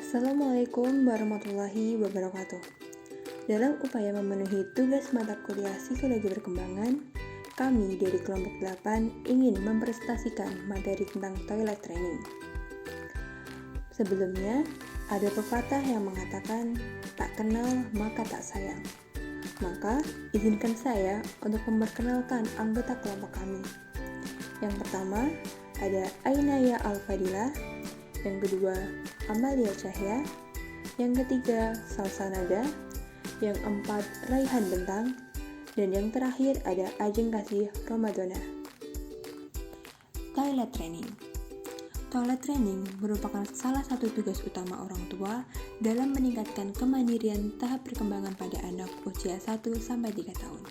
Assalamualaikum warahmatullahi wabarakatuh. Dalam upaya memenuhi tugas mata kuliah Psikologi Perkembangan, kami dari kelompok 8 ingin mempresentasikan materi tentang toilet training. Sebelumnya, ada pepatah yang mengatakan, tak kenal maka tak sayang. Maka, izinkan saya untuk memperkenalkan anggota kelompok kami. Yang pertama, ada Ainaya Al-Fadilah. Yang kedua, Amalia Cahya. Yang ketiga, Salsanada. Yang keempat, Raihan Bentang. Dan yang terakhir ada Ajeng Kasih Ramadana. Toilet training. Toilet training merupakan salah satu tugas utama orang tua dalam meningkatkan kemandirian tahap perkembangan pada anak usia 1-3 tahun.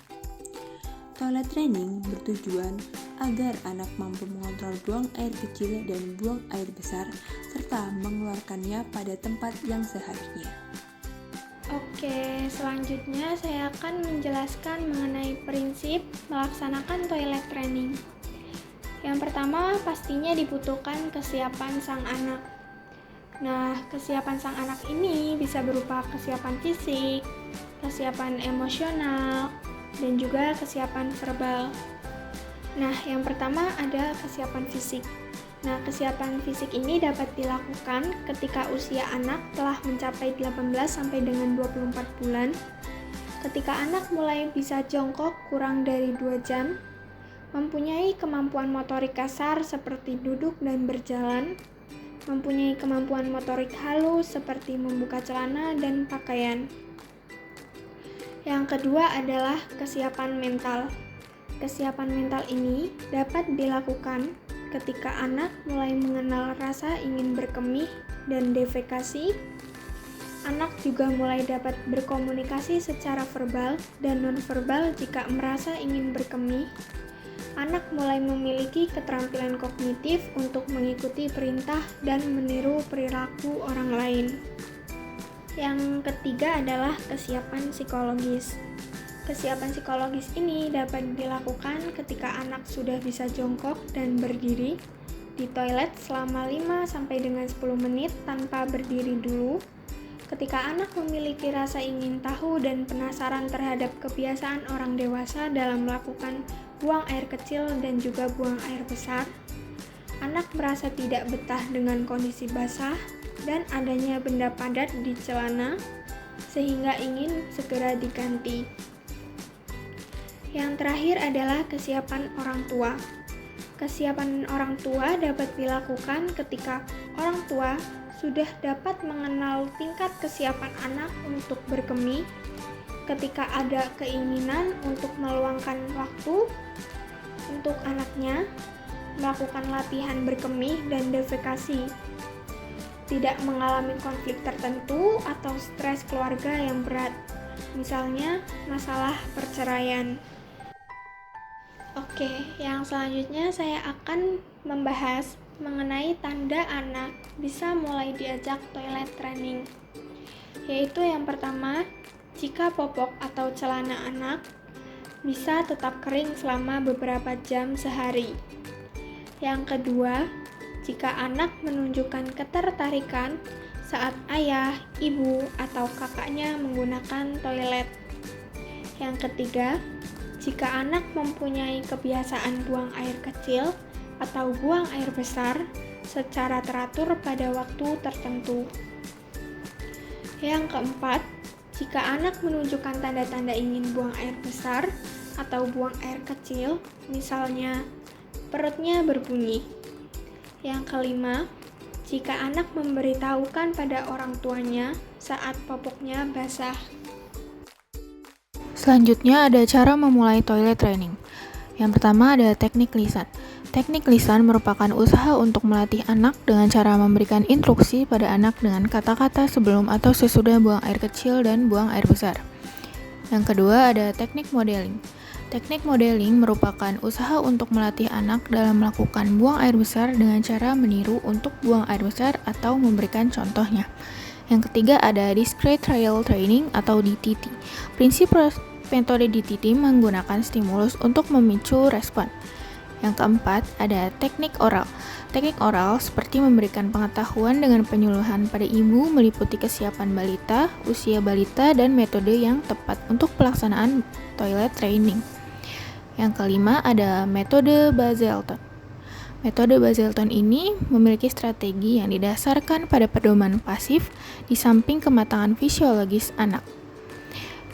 Toilet training bertujuan agar anak mampu mengontrol buang air kecil dan buang air besar serta mengeluarkannya pada tempat yang seharusnya. Oke, selanjutnya saya akan menjelaskan mengenai prinsip melaksanakan toilet training. Yang pertama, pastinya dibutuhkan kesiapan sang anak. Nah, kesiapan sang anak ini bisa berupa kesiapan fisik, kesiapan emosional, dan juga kesiapan verbal. Nah, yang pertama ada kesiapan fisik. Nah, kesiapan fisik ini dapat dilakukan ketika usia anak telah mencapai 18 sampai dengan 24 bulan, ketika anak mulai bisa jongkok kurang dari 2 jam, mempunyai kemampuan motorik kasar seperti duduk dan berjalan, mempunyai kemampuan motorik halus seperti membuka celana dan pakaian. Yang kedua adalah kesiapan mental. Kesiapan mental ini dapat dilakukan ketika anak mulai mengenal rasa ingin berkemih dan defekasi. Anak juga mulai dapat berkomunikasi secara verbal dan nonverbal jika merasa ingin berkemih. Anak mulai memiliki keterampilan kognitif untuk mengikuti perintah dan meniru perilaku orang lain. Yang ketiga adalah kesiapan psikologis. Kesiapan psikologis ini dapat dilakukan ketika anak sudah bisa jongkok dan berdiri di toilet selama 5 sampai dengan 10 menit tanpa berdiri dulu. Ketika anak memiliki rasa ingin tahu dan penasaran terhadap kebiasaan orang dewasa dalam melakukan buang air kecil dan juga buang air besar. Anak merasa tidak betah dengan kondisi basah dan adanya benda padat di celana, sehingga ingin segera diganti. Yang terakhir adalah kesiapan orang tua. Kesiapan orang tua dapat dilakukan ketika orang tua sudah dapat mengenal tingkat kesiapan anak untuk berkemih, ketika ada keinginan untuk meluangkan waktu untuk anaknya melakukan latihan berkemih dan defekasi, tidak mengalami konflik tertentu atau stres keluarga yang berat, misalnya masalah perceraian. Oke, yang selanjutnya saya akan membahas mengenai tanda anak bisa mulai diajak toilet training. Yaitu yang pertama, jika popok atau celana anak bisa tetap kering selama beberapa jam sehari. Yang kedua, jika anak menunjukkan ketertarikan saat ayah, ibu, atau kakaknya menggunakan toilet. Yang ketiga, jika anak mempunyai kebiasaan buang air kecil atau buang air besar secara teratur pada waktu tertentu. Yang keempat, jika anak menunjukkan tanda-tanda ingin buang air besar atau buang air kecil, misalnya perutnya berbunyi. Yang kelima, jika anak memberitahukan pada orang tuanya saat popoknya basah. Selanjutnya ada cara memulai toilet training. Yang pertama ada teknik lisan. Teknik lisan merupakan usaha untuk melatih anak dengan cara memberikan instruksi pada anak dengan kata-kata sebelum atau sesudah buang air kecil dan buang air besar. Yang kedua ada teknik modeling. Teknik modeling merupakan usaha untuk melatih anak dalam melakukan buang air besar dengan cara meniru untuk buang air besar atau memberikan contohnya. Yang ketiga ada discrete trial training atau DTT. Prinsip metode DTT menggunakan stimulus untuk memicu respon. Yang keempat, ada teknik oral. Teknik oral seperti memberikan pengetahuan dengan penyuluhan pada ibu meliputi kesiapan balita, usia balita, dan metode yang tepat untuk pelaksanaan toilet training. Yang kelima, ada metode Baselton. Metode Baselton ini memiliki strategi yang didasarkan pada pedoman pasif di samping kematangan fisiologis anak.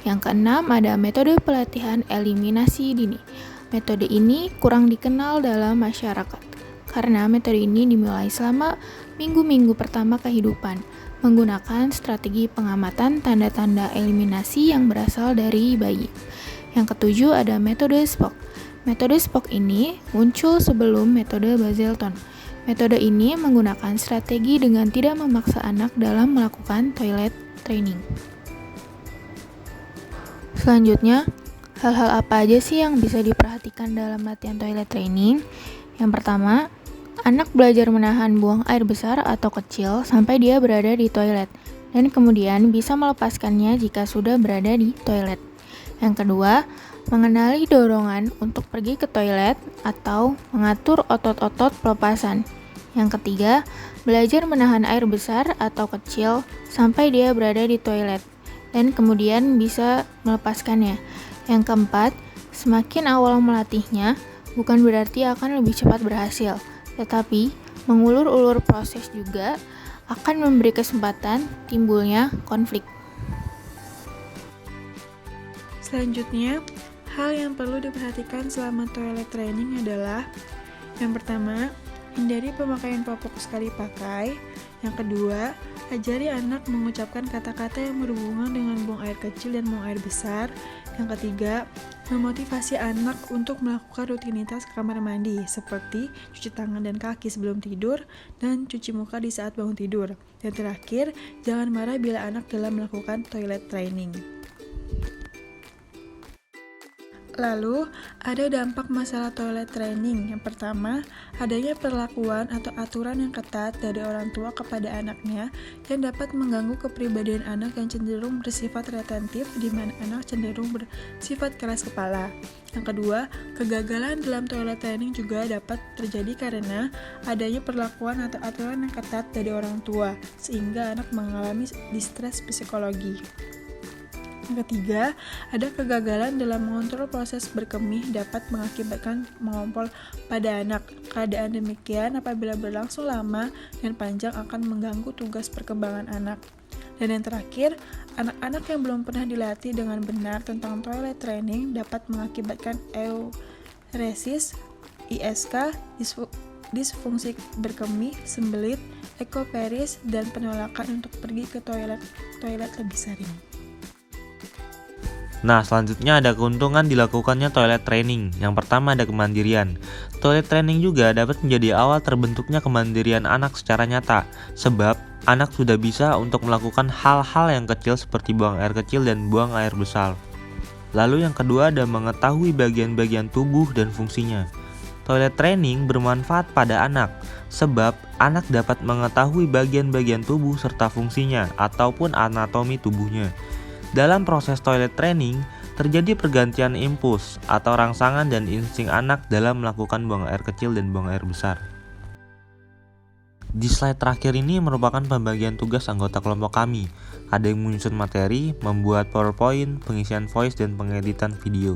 Yang keenam, ada metode pelatihan eliminasi dini. Metode ini kurang dikenal dalam masyarakat, karena metode ini dimulai selama minggu-minggu pertama kehidupan, menggunakan strategi pengamatan tanda-tanda eliminasi yang berasal dari bayi. Yang ketujuh, ada metode Spock. Metode Spock ini muncul sebelum metode Baselton. Metode ini menggunakan strategi dengan tidak memaksa anak dalam melakukan toilet training. Selanjutnya, hal-hal apa aja sih yang bisa diperhatikan dalam latihan toilet training? Yang pertama, anak belajar menahan buang air besar atau kecil sampai dia berada di toilet, dan kemudian bisa melepaskannya jika sudah berada di toilet. Yang kedua, mengenali dorongan untuk pergi ke toilet atau mengatur otot-otot pelepasan. Yang ketiga, belajar menahan air besar atau kecil sampai dia berada di toilet, dan kemudian bisa melepaskannya. Yang keempat, semakin awal melatihnya, bukan berarti akan lebih cepat berhasil, tetapi mengulur-ulur proses juga akan memberi kesempatan timbulnya konflik. Selanjutnya, hal yang perlu diperhatikan selama toilet training adalah yang pertama, hindari pemakaian popok sekali pakai. Yang kedua, ajari anak mengucapkan kata-kata yang berhubungan dengan buang air kecil dan buang air besar. Yang ketiga, memotivasi anak untuk melakukan rutinitas kamar mandi seperti cuci tangan dan kaki sebelum tidur dan cuci muka di saat bangun tidur. Dan terakhir, jangan marah bila anak dalam melakukan toilet training. Lalu, ada dampak masalah toilet training. Yang pertama, adanya perlakuan atau aturan yang ketat dari orang tua kepada anaknya yang dapat mengganggu kepribadian anak yang cenderung bersifat retentif, di mana anak cenderung bersifat keras kepala. Yang kedua, kegagalan dalam toilet training juga dapat terjadi karena adanya perlakuan atau aturan yang ketat dari orang tua, sehingga anak mengalami distres psikologi. Yang ketiga, ada kegagalan dalam mengontrol proses berkemih dapat mengakibatkan mengompol pada anak. Keadaan demikian apabila berlangsung lama dan panjang akan mengganggu tugas perkembangan anak. Dan yang terakhir, anak-anak yang belum pernah dilatih dengan benar tentang toilet training dapat mengakibatkan euresis, ISK, disfungsi berkemih, sembelit, ekoperis, dan penolakan untuk pergi ke toilet lebih sering. Nah, selanjutnya ada keuntungan dilakukannya toilet training. Yang pertama ada kemandirian. Toilet training juga dapat menjadi awal terbentuknya kemandirian anak secara nyata, sebab anak sudah bisa untuk melakukan hal-hal yang kecil seperti buang air kecil dan buang air besar. Lalu yang kedua ada mengetahui bagian-bagian tubuh dan fungsinya. Toilet training bermanfaat pada anak, sebab anak dapat mengetahui bagian-bagian tubuh serta fungsinya ataupun anatomi tubuhnya. Dalam proses toilet training, terjadi pergantian impuls atau rangsangan dan insting anak dalam melakukan buang air kecil dan buang air besar. Di slide terakhir ini merupakan pembagian tugas anggota kelompok kami. Ada yang menyusun materi, membuat PowerPoint, pengisian voice, dan pengeditan video.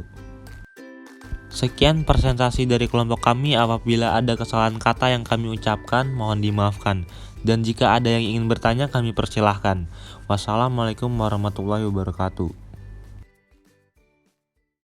Sekian presentasi dari kelompok kami. Apabila ada kesalahan kata yang kami ucapkan, mohon dimaafkan. Dan jika ada yang ingin bertanya, kami persilahkan. Wassalamualaikum warahmatullahi wabarakatuh.